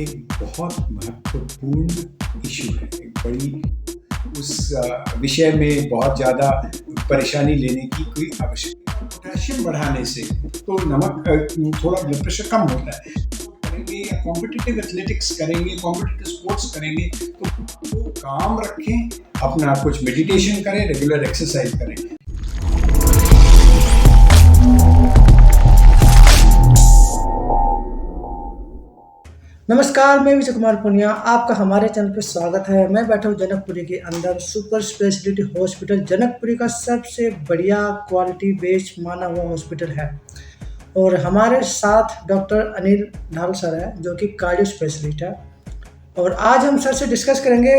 एक बहुत महत्वपूर्ण इश्यू है। एक बड़ी उस विषय में बहुत ज़्यादा परेशानी लेने की कोई आवश्यकता नहीं। पोटेशियम बढ़ाने से तो नमक थोड़ा ब्लड प्रेशर कम होता है। करेंगे या कॉम्पिटिटिव एथलेटिक्स करेंगे, कॉम्पिटिटिव स्पोर्ट्स करेंगे तो वो काम रखें, अपना कुछ मेडिटेशन करें, रेगुलर एक्सरसाइज करें। नमस्कार, मैं विजय कुमार पुनिया। आपका हमारे चैनल पर स्वागत है। मैं बैठा हूँ जनकपुरी के अंदर सुपर स्पेशलिटी हॉस्पिटल। जनकपुरी का सबसे बढ़िया क्वालिटी बेस्ड माना हुआ हॉस्पिटल है और हमारे साथ डॉक्टर अनिल ढाल सर है जो कि कार्डियो स्पेशलिस्ट है। और आज हम सर से डिस्कस करेंगे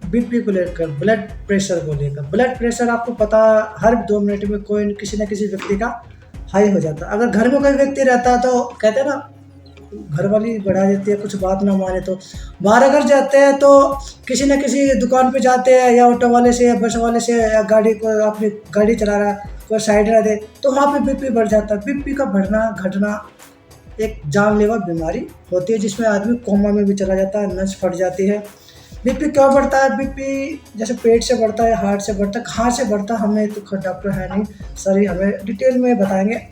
बीपी को लेकर, ब्लड प्रेशर को लेकर। ब्लड प्रेशर आपको पता, हर 2 मिनट में कोई किसी न किसी व्यक्ति का हाई हो जाता है। अगर घर में कोई व्यक्ति रहता है तो कहते हैं ना, घर वाली बढ़ा देती है, कुछ बात ना माने तो। बाहर अगर जाते हैं तो किसी न किसी दुकान पे जाते हैं, या ऑटो वाले से या बस वाले से, या गाड़ी को अपनी गाड़ी चला रहा है कोई साइड ना दे तो वहाँ पे बीपी बढ़ जाता है। बीपी का बढ़ना घटना एक जानलेवा बीमारी होती है जिसमें आदमी कोमा में भी चला जाता है, नस फट जाती है। बीपी क्यों बढ़ता है? बीपी जैसे पेट से बढ़ता है, हार्ट से बढ़ता है, कहाँ से बढ़ता है हमें तो डॉक्टर है नहीं, सर ही हमें डिटेल में बताएंगे।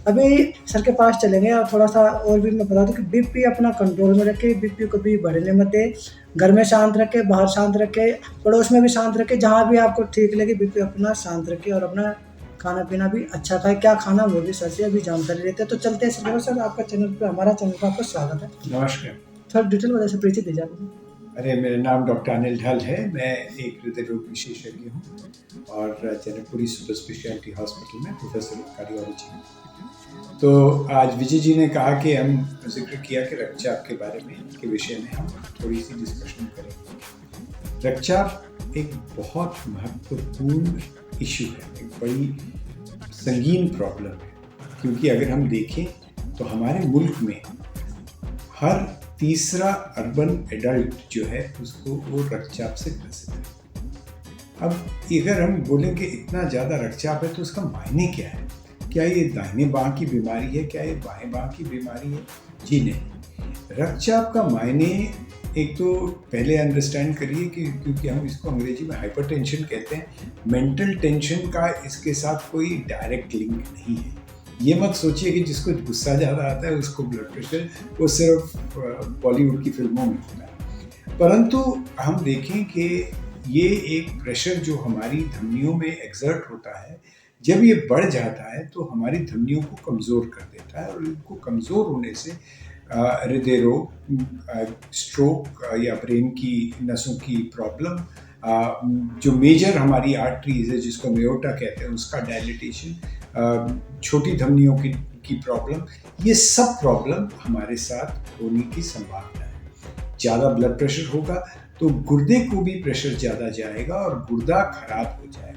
अभी सर के पास चलेंगे और थोड़ा सा और भी मैं बता दूं कि बीपी अपना कंट्रोल में रखे, बीपी को भी बढ़ने मत दे। घर में शांत रखे, बाहर शांत रखे, पड़ोस में भी शांत रखे, जहाँ भी आपको ठीक लगे बीपी अपना शांत रखे। और अपना खाना पीना भी अच्छा खाए। क्या खाना वो भी सर से अभी जानकारी लेते हैं। तो चलते हैं सर, आपका चैनल पर, हमारा चैनल पर आपका स्वागत है। नमस्कार। थोड़ा डिटेल वजह से परिचय दीजिए आप। अरे, मेरा नाम डॉक्टर अनिल ढाल है। मैं एक हृदय रोग विशेषज्ञ हूँ और जनकपुरी सुपर स्पेशलिटी हॉस्पिटल में प्रोफेसर ऑफ कार्डियोलॉजी हूँ। तो आज विजय जी ने कहा कि हम जिक्र किया कि रक्तचाप के बारे में, के विषय में हम थोड़ी सी डिस्कशन करेंगे। रक्तचाप एक बहुत महत्वपूर्ण इशू है, एक बड़ी संगीन प्रॉब्लम है, क्योंकि अगर हम देखें तो हमारे मुल्क में हर तीसरा अर्बन एडल्ट जो है उसको वो रक्तचाप से ग्रसित है। अब अगर हम बोलें कि इतना ज़्यादा रक्तचाप है तो उसका मायने क्या है? क्या ये दाहिने बाँह की बीमारी है? क्या ये बाएं बाँह की बीमारी है? जी नहीं। रक्तचाप का मायने एक तो पहले अंडरस्टैंड करिए कि क्योंकि हम इसको अंग्रेजी में हाइपरटेंशन कहते हैं, मेंटल टेंशन का इसके साथ कोई डायरेक्ट लिंक नहीं है। ये मत सोचिए कि जिसको गुस्सा ज़्यादा आता है उसको ब्लड प्रेशर, वो सिर्फ बॉलीवुड की फिल्मों में होता है। परंतु हम देखें कि ये एक प्रेशर जो हमारी धमनियों में एक्सर्ट होता है, जब ये बढ़ जाता है तो हमारी धमनियों को कमज़ोर कर देता है और इनको कमज़ोर होने से हृदय रोग, स्ट्रोक या ब्रेन की नसों की प्रॉब्लम, जो मेजर हमारी आर्टरीज है जिसको मेयोटा कहते हैं उसका डायलिटेशन, छोटी धमनियों की प्रॉब्लम, ये सब प्रॉब्लम हमारे साथ होने की संभावना है। ज़्यादा ब्लड प्रेशर होगा तो गुर्दे को भी प्रेशर ज़्यादा जाएगा और गुर्दा खराब हो जाएगा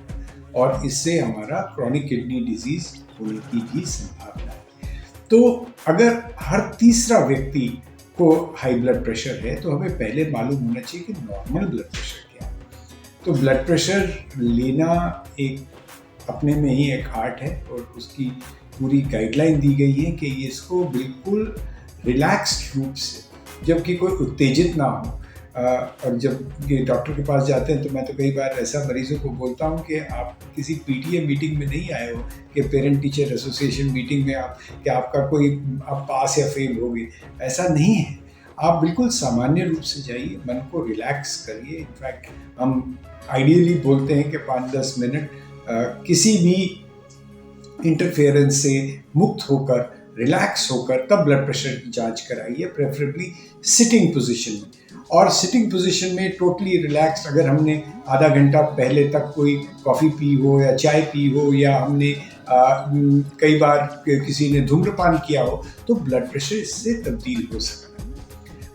और इससे हमारा क्रॉनिक किडनी डिजीज होने की भी संभावना है। तो अगर हर तीसरा व्यक्ति को हाई ब्लड प्रेशर है तो हमें पहले मालूम होना चाहिए कि नॉर्मल ब्लड प्रेशर क्या है। तो ब्लड प्रेशर लेना एक अपने में ही एक आर्ट है और उसकी पूरी गाइडलाइन दी गई है कि इसको बिल्कुल रिलैक्स्ड रूप से, जबकि कोई उत्तेजित ना हो। और जब ये डॉक्टर के पास जाते हैं तो मैं तो कई बार ऐसा मरीजों को बोलता हूँ कि आप किसी पीटीए मीटिंग में नहीं आए हो कि पेरेंट टीचर एसोसिएशन मीटिंग में कि आपका कोई आप पास या फेल हो गए, ऐसा नहीं है। आप बिल्कुल सामान्य रूप से जाइए, मन को रिलैक्स करिए। इनफैक्ट हम आइडियली बोलते हैं कि 5-10 मिनट किसी भी इंटरफेरेंस से मुक्त होकर, रिलैक्स होकर तब ब्लड प्रेशर की जांच कराइए, प्रेफरेबली सिटिंग पोजीशन में। और सिटिंग पोजीशन में टोटली रिलैक्स, अगर हमने आधा घंटा पहले तक कोई कॉफ़ी पी हो या चाय पी हो या हमने कई बार किसी ने धूम्रपान किया हो तो ब्लड प्रेशर इससे तब्दील हो सकता है।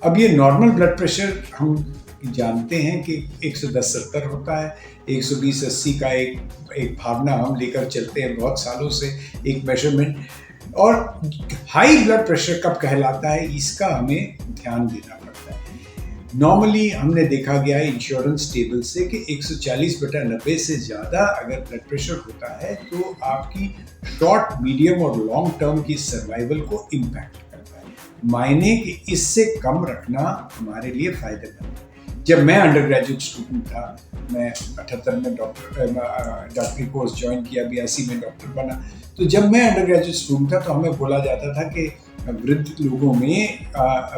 अब ये नॉर्मल ब्लड प्रेशर हम जानते हैं कि 110-70 होता है, 120-80 का एक भावना हम लेकर चलते हैं बहुत सालों से, एक मेजरमेंट। और हाई ब्लड प्रेशर कब कहलाता है इसका हमें ध्यान देना पड़ता है। नॉर्मली हमने देखा गया है इंश्योरेंस टेबल से कि 140/90 से ज़्यादा अगर ब्लड प्रेशर होता है तो आपकी शॉर्ट, मीडियम और लॉन्ग टर्म की सर्वाइवल को इम्पैक्ट करता है। मायने कि इससे कम रखना हमारे लिए फायदेमंद है। जब मैं अंडर ग्रेजुएट स्टूडेंट था, मैं 78 में डॉक्टरी कोर्स ज्वाइन किया, 82 में डॉक्टर बना। तो जब मैं अंडर ग्रेजुएट स्टूडेंट था तो हमें बोला जाता था कि वृद्ध लोगों में,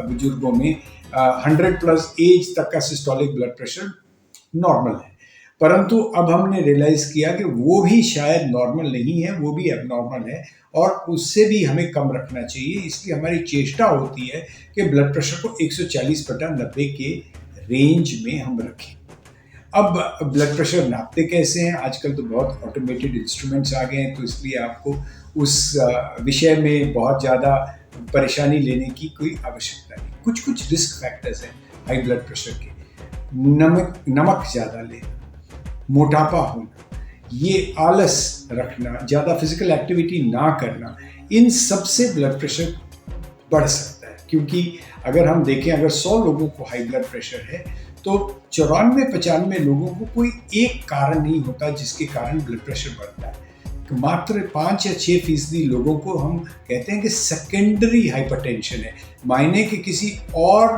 बुजुर्गों में 100 प्लस एज तक का सिस्टोलिक ब्लड प्रेशर नॉर्मल है। परंतु अब हमने रियलाइज किया कि वो भी शायद नॉर्मल नहीं है, वो भी एबनॉर्मल है और उससे भी हमें कम रखना चाहिए। इसलिए हमारी चेष्टा होती है कि ब्लड प्रेशर को 140/90 के रेंज में हम रखें। अब ब्लड प्रेशर नापते कैसे हैं? आजकल तो बहुत ऑटोमेटेड इंस्ट्रूमेंट्स आ गए हैं, तो इसलिए आपको उस विषय में बहुत ज़्यादा परेशानी लेने की कोई आवश्यकता नहीं। कुछ कुछ रिस्क फैक्टर्स हैं हाई ब्लड प्रेशर के। नमक ज़्यादा लेना, मोटापा होना, ये आलस रखना, ज़्यादा फिजिकल एक्टिविटी ना करना, इन सब से ब्लड प्रेशर बढ़ सकता है। क्योंकि अगर हम देखें, अगर 100 लोगों को हाई ब्लड प्रेशर है तो 94-95 लोगों को कोई एक कारण नहीं होता जिसके कारण ब्लड प्रेशर बढ़ता है। मात्र 5 या 6% लोगों को हम कहते हैं कि सेकेंडरी हाइपरटेंशन है, मायने कि किसी और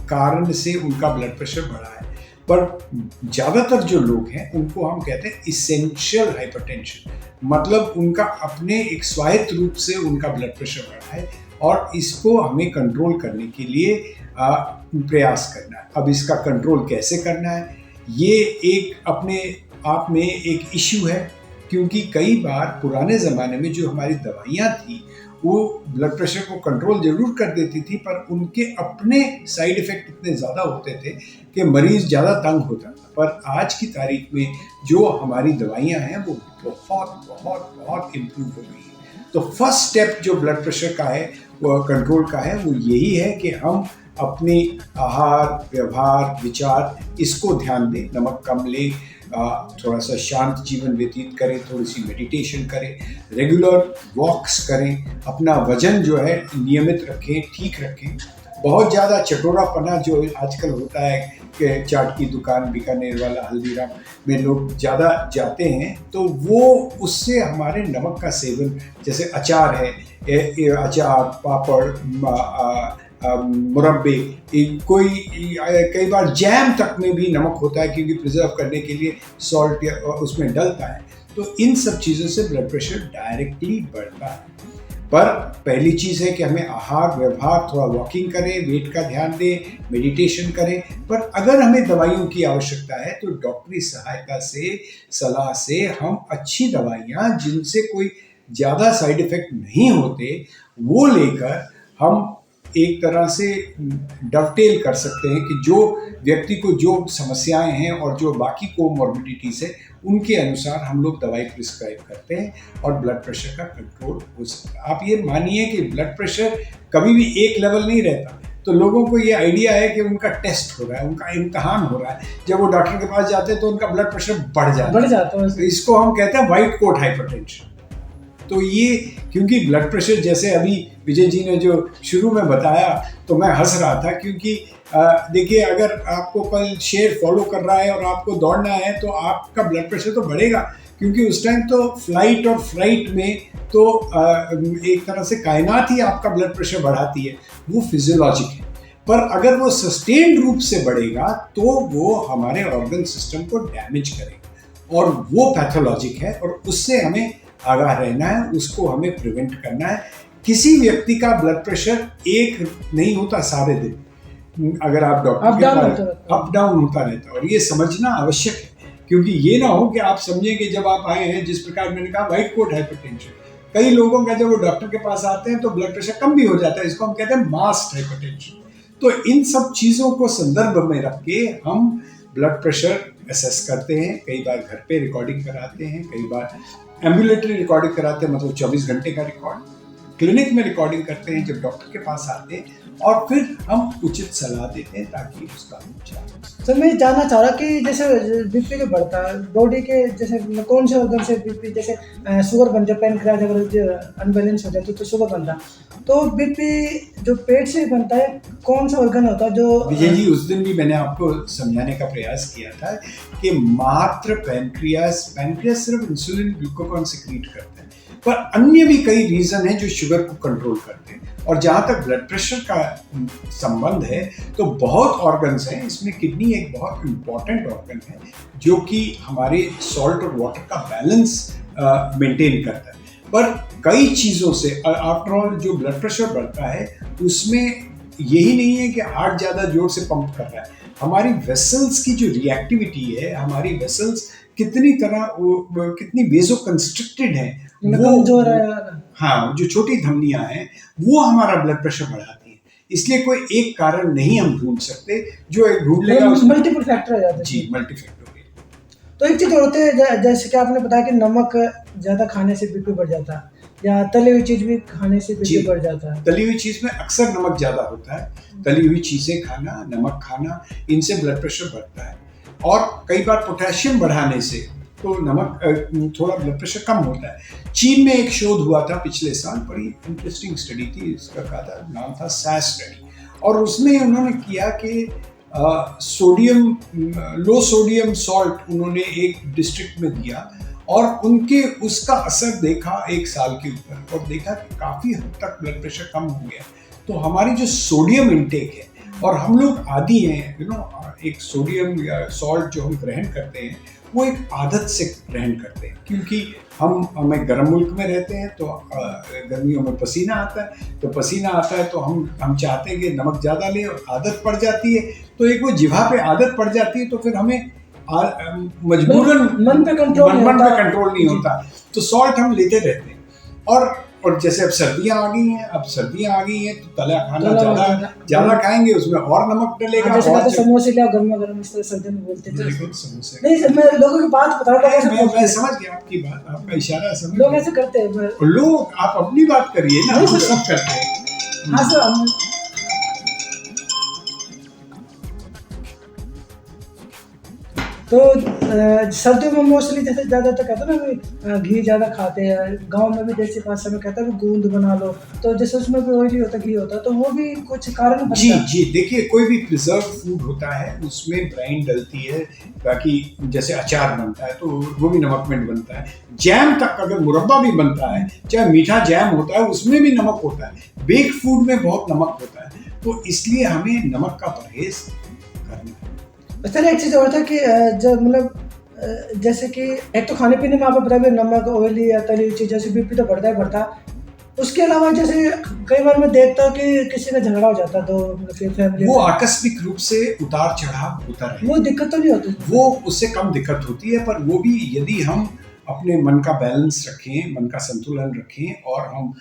कारण से उनका ब्लड प्रेशर बढ़ा है। पर ज़्यादातर जो लोग हैं उनको हम कहते हैं इसेंशियल हाइपरटेंशन, मतलब उनका अपने एक स्वायत्त रूप से उनका ब्लड प्रेशर बढ़ा है और इसको हमें कंट्रोल करने के लिए प्रयास करना है। अब इसका कंट्रोल कैसे करना है, ये एक अपने आप में एक इश्यू है, क्योंकि कई बार पुराने ज़माने में जो हमारी दवाइयाँ थी वो ब्लड प्रेशर को कंट्रोल जरूर कर देती थी, पर उनके अपने साइड इफ़ेक्ट इतने ज़्यादा होते थे कि मरीज़ ज़्यादा तंग होता था। पर आज की तारीख में जो हमारी दवाइयाँ हैं वो बहुत बहुत बहुत इम्प्रूव हो गई है। तो फर्स्ट स्टेप जो ब्लड प्रेशर का है, वो कंट्रोल का है, वो यही है कि हम अपने आहार, व्यवहार, विचार, इसको ध्यान दें। नमक कम लें, थोड़ा सा शांत जीवन व्यतीत करें, थोड़ी सी मेडिटेशन करें, रेगुलर वॉक्स करें, अपना वजन जो है नियमित रखें, ठीक रखें। बहुत ज़्यादा चटोरापना जो आजकल होता है कि चाट की दुकान, बीकानेर वाला, हल्दीराम में लोग ज़्यादा जाते हैं, तो वो उससे हमारे नमक का सेवन, जैसे अचार है, अचार, पापड़, मुरब्बे, कई बार जैम तक में भी नमक होता है, क्योंकि प्रिजर्व करने के लिए सॉल्ट उसमें डलता है। तो इन सब चीज़ों से ब्लड प्रेशर डायरेक्टली बढ़ता है। पर पहली चीज़ है कि हमें आहार, व्यवहार, थोड़ा वॉकिंग करें, वेट का ध्यान दें, मेडिटेशन करें। पर अगर हमें दवाइयों की आवश्यकता है तो डॉक्टरी सहायता से, सलाह से हम अच्छी दवाइयाँ जिनसे कोई ज़्यादा साइड इफ़ेक्ट नहीं होते, वो लेकर हम एक तरह से डवटेल कर सकते हैं कि जो व्यक्ति को जो समस्याएं हैं और जो बाकी कोमॉर्बिडिटीज है, उनके अनुसार हम लोग दवाई प्रिस्क्राइब करते हैं और ब्लड प्रेशर का कंट्रोल हो सकता है। आप ये मानिए कि ब्लड प्रेशर कभी भी एक लेवल नहीं रहता। तो लोगों को ये आइडिया है कि उनका टेस्ट हो रहा है, उनका इम्तहान हो रहा है, जब वो डॉक्टर के पास जाते हैं तो उनका ब्लड प्रेशर बढ़ जाता है। तो इसको हम कहते हैं व्हाइट कोट हाइपरटेंशन। तो ये, क्योंकि ब्लड प्रेशर, जैसे अभी विजय जी ने जो शुरू में बताया, तो मैं हंस रहा था, क्योंकि देखिए, अगर आपको कल शेर फॉलो कर रहा है और आपको दौड़ना है तो आपका ब्लड प्रेशर तो बढ़ेगा, क्योंकि उस टाइम तो फ्लाइट और फ्लाइट में तो एक तरह से कायनात ही आपका ब्लड प्रेशर बढ़ाती है, वो फिजियोलॉजिक है। पर अगर वो सस्टेन्ड रूप से बढ़ेगा तो वो हमारे ऑर्गन सिस्टम को डैमेज करेगा और वो पैथोलॉजिक है, और उससे हमें आगाह रहना है, उसको हमें प्रिवेंट करना है। किसी व्यक्ति का ब्लड प्रेशर एक नहीं होता सारे दिन, अगर आप डॉक्टर के पास, अप डाउन होता रहता है, और ये समझना आवश्यक है, क्योंकि ये ना हो कि आप समझें कि जब आप आए हैं, जिस प्रकार मैंने कहा व्हाइट कोट हाइपरटेंशन, कई लोगों का जब वो डॉक्टर के पास आते हैं तो ब्लड प्रेशर कम भी हो जाता है, इसको हम कहते हैं मास्क्ड हाइपरटेंशन। तो इन सब चीज़ों को संदर्भ में रख के हम ब्लड प्रेशर असेस करते हैं। कई बार घर पे रिकॉर्डिंग कराते हैं, कई बार एम्बुलेटरी रिकॉर्डिंग कराते हैं, मतलब 24 घंटे का रिकॉर्ड, क्लिनिक में रिकॉर्डिंग करते हैं जब डॉक्टर के पास आते हैं, और फिर हम उचित सलाह देते हैं ताकि उसका उपचार हो सके। सर, मैं जानना चाह रहा कि जैसे बीपी के बढ़ता है बॉडी के, जैसे कौन से ऑर्गन से बीपी, जैसे शुगर बन जाए, पैनक्रियाज अगर अनबैलेंस हो जाए तो शुगर बनता है, तो बीपी जो पेट से बनता है, कौन सा ऑर्गन होता है जो? विजय जी, उस दिन भी मैंने आपको समझाने का प्रयास किया था कि मात्र पैनक्रियाज सिर्फ इंसुलिन ग्लूकागॉन सिक्रीट करता है, पर अन्य भी कई रीज़न हैं जो शुगर को कंट्रोल करते हैं। और जहाँ तक ब्लड प्रेशर का संबंध है तो बहुत ऑर्गन्स हैं, इसमें किडनी एक बहुत इम्पॉर्टेंट ऑर्गन है जो कि हमारे सॉल्ट और वाटर का बैलेंस मेंटेन करता है। पर कई चीज़ों से आफ्टर ऑल जो ब्लड प्रेशर बढ़ता है उसमें यही नहीं है कि हार्ट ज़्यादा जोर से पंप कर रहा है, हमारी वेसल्स की जो रिएक्टिविटी है, हमारी वेसल्स कितनी वेजो कंस्ट्रिक्टेड है, कमजोर है। हाँ, जो छोटी धमनियां हैं वो हमारा ब्लड प्रेशर बढ़ाती हैं। इसलिए कोई एक कारण नहीं हम ढूंढ सकते, जो एक ढूंढ लेगा मल्टीपल फैक्टर हो जाते हैं। जी, मल्टी फैक्टर। तो एक चीज होती है जैसे कि आपने बताया कि नमक ज्यादा खाने से बीपी बढ़ जाता है, या तली हुई चीज भी खाने से बीपी बढ़ जाता है। तली हुई चीज में अक्सर नमक ज्यादा होता है, तली हुई चीजें खाना, नमक खाना, इनसे ब्लड प्रेशर बढ़ता है। और कई बार पोटेशियम बढ़ाने से तो नमक थोड़ा ब्लड प्रेशर कम होता है। चीन में एक शोध हुआ था पिछले साल, बड़ी इंटरेस्टिंग स्टडी थी, इसका नाम था SAS स्टडी, और उसमें उन्होंने किया कि लो सोडियम सॉल्ट उन्होंने एक डिस्ट्रिक्ट में दिया और उनके उसका असर देखा एक साल के ऊपर, और देखा कि काफ़ी हद तक ब्लड प्रेशर कम हो गया। तो हमारी जो सोडियम इंटेक है, और हम लोग आदी हैं एक सोडियम या सॉल्ट जो हम ग्रहण करते हैं वो एक आदत से ग्रहण करते हैं, क्योंकि हमें गर्म मुल्क में रहते हैं तो गर्मियों में पसीना आता है, तो पसीना आता है तो हम चाहते हैं कि नमक ज़्यादा लें, और आदत पड़ जाती है, तो एक वो जिह्वा पे आदत पड़ जाती है, तो फिर हमें मजबूरन मन पे कंट्रोल नहीं होता, तो सॉल्ट हम लेते रहते हैं। और जैसे अब सर्दियाँ आ गई हैं तो तला खाना ज़्यादा खाएंगे, उसमें और नमक डलेगा। जैसे समोसे लिया गर्मा गर्म, इस तरह सर्दी में बोलते थे समोसे। नहीं, मैं लोगों की बात बता रहा हूँ, मैं समझ गया आपकी बात, आपका इशारा समझ। लोग ऐसे करते हैं, लोग, आप अपनी बात करिए ना, हम सब करते हैं। हाँ सर, तो सर्दियों में मोस्टली जैसे ज़्यादातर कहते हैं ना घी ज़्यादा खाते हैं, गांव में भी जैसे भाषा में कहता है गूंद बना लो, तो जैसे उसमें भी ऑयली होता है, घी होता है, तो वो भी कुछ कारण बनता है। जी, देखिए, कोई भी प्रिजर्व फूड होता है उसमें ब्राइन डलती है, बाकी जैसे अचार बनता है तो वो भी नमक में बनता है, जैम तक अगर मुरब्बा भी बनता है, चाहे मीठा जैम होता है उसमें भी नमक होता है, बेक फूड में बहुत नमक होता है, तो इसलिए हमें नमक का परहेज करना है। सर एक चीज़ और था कि जब मतलब जैसे कि एक तो खाने पीने में आपको पता है नमक, ऑयली या तली हुई चीज़ों से बीपी तो बढ़ता है। उसके अलावा जैसे कई बार मैं देखता हूँ कि किसी का झगड़ा हो जाता है, तो फिर फैमिली वो आकस्मिक रूप से उतार चढ़ाव होता है, वो दिक्कत तो नहीं होती, वो उससे कम दिक्कत होती है, पर वो भी यदि हम अपने मन का बैलेंस रखें, मन का संतुलन रखें, और हम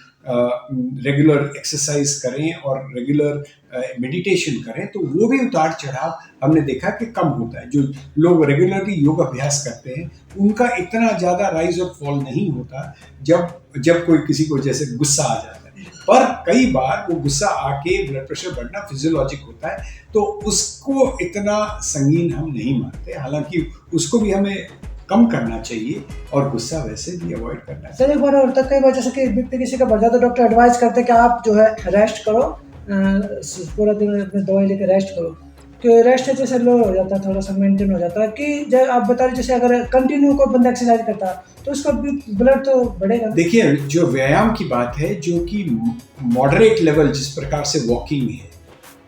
रेगुलर एक्सरसाइज करें और रेगुलर मेडिटेशन करें, तो वो भी उतार चढ़ाव हमने देखा कि कम होता है। जो लोग रेगुलरली योग अभ्यास करते हैं उनका इतना ज़्यादा राइज और फॉल नहीं होता जब कोई किसी को जैसे गुस्सा आ जाता है, पर कई बार वो गुस्सा आके ब्लड प्रेशर बढ़ना फिजियोलॉजिक होता है, तो उसको इतना संगीन हम नहीं मानते, हालांकि उसको भी हमें कम करना चाहिए और गुस्सा वैसे भी अवॉइड करना चाहिए। सर एक बार और तक कई बार जैसे कि बीपी किसी का बढ़ जाता है, डॉक्टर एडवाइस करते हैं कि आप जो है रेस्ट करो, पूरा दिन अपने दवाई लेकर रेस्ट करो, कि रेस्ट जैसे लो हो जाता है, थोड़ा सा मेंटेन हो जाता है। कि जब आप बता रहे जैसे अगर कंटिन्यू कोई बंदा एक्सरसाइज करता है तो उसका ब्लड तो बढ़ेगा। देखिए, जो व्यायाम की बात है, जो कि मॉडरेट लेवल जिस प्रकार से वॉकिंग है,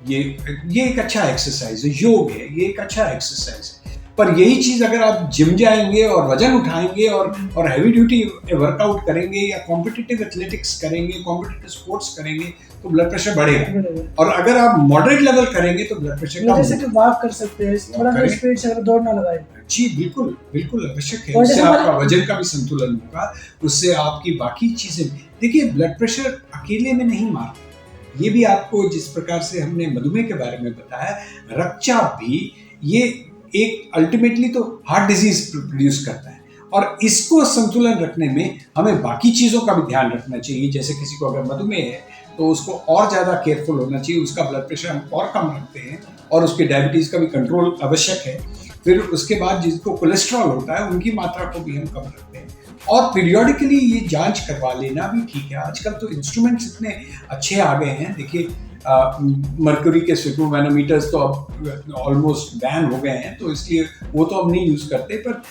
ये एक अच्छा एक्सरसाइज है, योग है, ये एक अच्छा एक्सरसाइज है, पर यही चीज़ अगर आप जिम जाएंगे और वजन उठाएंगे और हैवी ड्यूटी वर्कआउट करेंगे या कॉम्पिटिटिव एथलेटिक्स करेंगे, कॉम्पिटिटिव स्पोर्ट्स करेंगे, तो ब्लड प्रेशर बढ़ेगा। और अगर आप मॉडरेट लेवल करेंगे तो ब्लड प्रेशर कम होगा। जैसे कि वॉक कर सकते हैं, थोड़ा सा स्पीड से, अगर दौड़ ना लगाए। जी बिल्कुल आवश्यक है, उससे आपका वजन का भी संतुलन होगा, उससे आपकी बाकी चीज़ें। देखिए, ब्लड प्रेशर अकेले में नहीं मारता, ये भी आपको जिस प्रकार से हमने मधुमेह के बारे में बताया, रक्तचाप भी ये एक अल्टीमेटली तो हार्ट डिजीज प्रोड्यूस करता है, और इसको संतुलन रखने में हमें बाकी चीज़ों का भी ध्यान रखना चाहिए। जैसे किसी को अगर मधुमेह है तो उसको और ज़्यादा केयरफुल होना चाहिए, उसका ब्लड प्रेशर हम और कम रखते हैं, और उसके डायबिटीज़ का भी कंट्रोल आवश्यक है। फिर उसके बाद जिसको कोलेस्ट्रॉल होता है उनकी मात्रा को भी हम कम रखते हैं, और पीरियोडिकली ये जांच करवा लेना भी ठीक है। आजकल तो इंस्ट्रूमेंट्स इतने अच्छे आ गए हैं, देखिए मर्क्यूरी के स्फिग्मोमैनोमीटर्स तो अब ऑलमोस्ट बैन हो गए हैं, तो इसलिए वो तो अब नहीं यूज़ करते, पर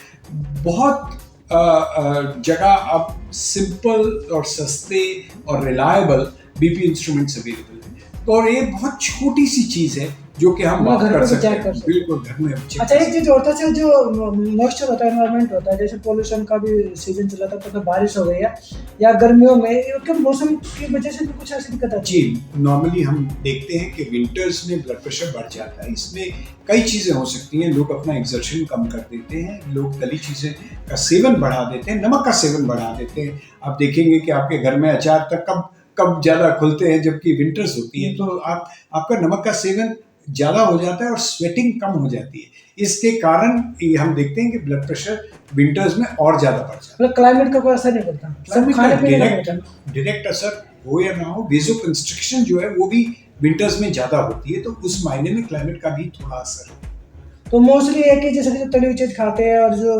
बहुत जगह अब सिंपल और सस्ते और रिलायबल बीपी इंस्ट्रूमेंट्स अवेलेबल हैं। तो और ये बहुत छोटी सी चीज़ है जो कि हम मैं घर कर पे भी सकते चेक हैं, कर सकते बिल्कुल घर में check अच्छा कर एक चीज होता है जो मॉइस्चर होता है एनवायरनमेंट होता है जैसे पोल्यूशन का भी सीजन चला था तो बारिश हो गई है या गर्मियों में क्योंकि मौसम की वजह से भी कुछ ऐसी दिक्कत आती जी, नॉर्मली हम देखते हैं कि विंटर्स में ब्लड प्रेशर बढ़ जाता है। इसमें कई चीज़ें हो सकती हैं। लोग अपना एक्सर्शन कम कर देते हैं, लोग तली चीज़ें का सेवन बढ़ा देते हैं, नमक का सेवन बढ़ा देते हैं। आप देखेंगे कि आपके घर में अचार तक कब कब ज़्यादा खुलते हैं जबकि विंटर्स होती है, तो आपका नमक का सेवन ज़्यादा हो जाता है और स्वेटिंग कम हो जाती है। इसके कारण ये हम देखते हैं कि ब्लड प्रेशर विंटर्स में और ज़्यादा बढ़ जाता है। मतलब क्लाइमेट का कोई असर नहीं पड़ता सब खाने पीने का होता है डायरेक्ट असर हो या ना हो, वेजोकंस्ट्रिक्शन जो है वो भी विंटर्स में ज़्यादा होती है, तो उस मायने में क्लाइमेट का भी थोड़ा असर है। तो मोस्टली है कि जैसे जो तली हुई चीज खाते हैं और जो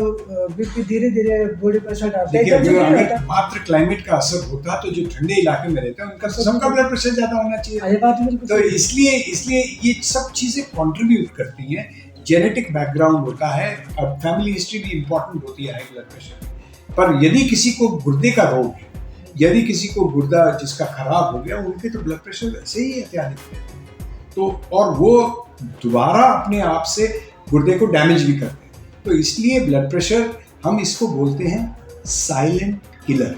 बीपी धीरे धीरे बॉडी पर असर डालते हैं देखिए, एकदम से अगर नहीं होता मात्र क्लाइमेट का असर होता तो जो ठंडे इलाके में रहते हैं उनका तो सबका ब्लड प्रेशर ज़्यादा होना चाहिए। ये बात बिल्कुल तो सही है। इसलिए ये सब चीज़ें कंट्रीब्यूट करती हैं। जेनेटिक बैकग्राउंड होता है, अब फैमिली हिस्ट्री भी इम्पोर्टेंट होती है हाई ब्लड प्रेशर में। पर यदि किसी को गुर्दे का रोग है, यदि किसी को गुर्दा जिसका खराब हो गया, उनके तो ब्लड प्रेशर वैसे ही अत्याधिक है। तो और वो दोबारा अपने आप से गुर्दे को डैमेज भी करते हैं। तो इसलिए ब्लड प्रेशर हम इसको बोलते हैं साइलेंट किलर।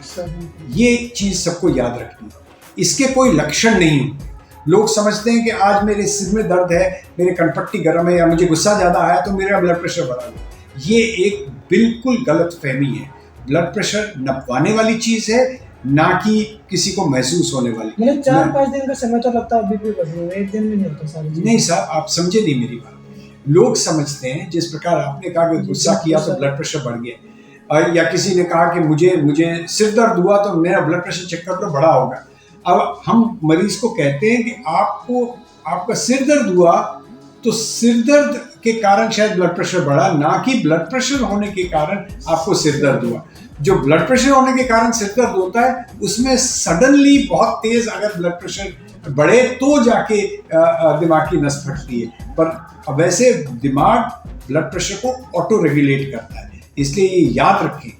ये चीज़ सबको याद रखनी है। इसके कोई लक्षण नहीं होते। लोग समझते हैं कि आज मेरे सिर में दर्द है, मेरे कनपट्टी गर्म है या मुझे गुस्सा ज़्यादा आया तो मेरा ब्लड प्रेशर बढ़ा गया। ये एक बिल्कुल गलत फहमी है। ब्लड प्रेशर नपवाने वाली चीज़ है, ना कि किसी को महसूस होने वाली। मतलब 4-5 दिन का समय तो लगता है बीपी बढ़ने में, एक दिन में नहीं होता सारी चीजें। नहीं साहब, आप समझे नहीं मेरी बात। लोग समझते हैं जिस प्रकार आपने कहा कि गुस्सा किया तो ब्लड प्रेशर बढ़ गया, या किसी ने कहा कि मुझे सिर दर्द हुआ तो मेरा ब्लड प्रेशर चेक कर लो बढ़ा होगा। अब हम मरीज को कहते हैं कि आपका सिर दर्द हुआ तो सिर दर्द के कारण शायद ब्लड प्रेशर बढ़ा, ना कि ब्लड प्रेशर होने के कारण आपको सिर दर्द हुआ। जो ब्लड प्रेशर होने के कारण सिर दर्द होता है उसमें सडनली बहुत तेज अगर ब्लड प्रेशर बढ़े तो जाके दिमाग की नस फटती है। पर वैसे दिमाग ब्लड प्रेशर को ऑटो रेगुलेट करता है। इसलिए ये याद रखें,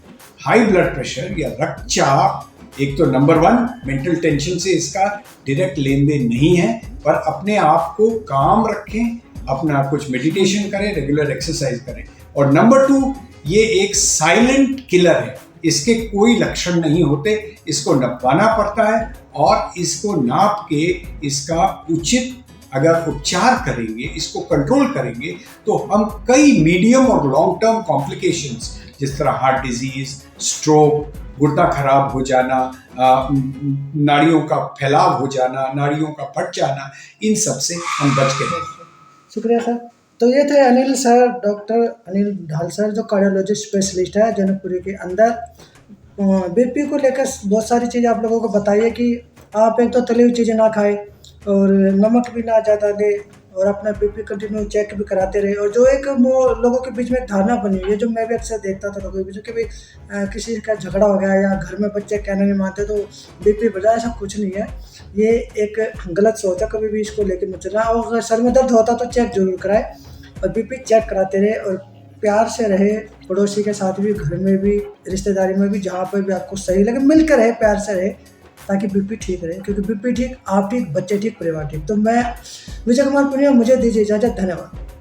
हाई ब्लड प्रेशर या रक्तचाप एक तो नंबर 1 मेंटल टेंशन से इसका डायरेक्ट लेन देन नहीं है, पर अपने आप को काम रखें, अपना कुछ मेडिटेशन करें, रेगुलर एक्सरसाइज करें। और नंबर 2, ये एक साइलेंट किलर है। इसके कोई लक्षण नहीं होते, इसको नपवाना पड़ता है और इसको नाप के इसका उचित अगर उपचार करेंगे, इसको कंट्रोल करेंगे, तो हम कई मीडियम और लॉन्ग टर्म कॉम्प्लिकेशंस जिस तरह हार्ट डिजीज, स्ट्रोक, गुर्दा खराब हो जाना, नाड़ियों का फैलाव हो जाना, नाड़ियों का फट जाना, इन सब से हम बच के रहें। शुक्रिया सर। तो ये थे अनिल सर, डॉक्टर अनिल ढाल सर, जो कार्डियोलॉजिस्ट स्पेशलिस्ट है जनकपुरी के अंदर। बीपी को लेकर बहुत सारी चीज़ें आप लोगों को बताइए कि आप एक तो तली हुई चीज़ें ना खाएं और नमक भी ना ज़्यादा दें और अपना बीपी कंटिन्यू चेक भी कराते रहे। और जो एक लोगों के बीच में एक धारणा बनी हुई है, जो मैं भी अक्सर देखता था लोगों के बीच में, कि भाई किसी का झगड़ा हो गया या घर में बच्चे कहना नहीं मानते तो बीपी बढ़ा, ऐसा कुछ नहीं है। ये एक गलत सोच है, कभी भी इसको लेकर मत चलना। और अगर सर में दर्द होता तो चेक जरूर कराए और बीपी चेक कराते रहे और प्यार से रहे, पड़ोसी के साथ भी, घर में भी, रिश्तेदारी में भी, जहाँ पर भी आपको सही लगे मिलकर रहे, प्यार से रहे, ताकि बीपी ठीक रहे। क्योंकि बीपी ठीक, आप ठीक, बच्चे ठीक, परिवार ठीक। तो मैं विजय कुमार पुनिया, मुझे दीजिए इजाज़त। धन्यवाद।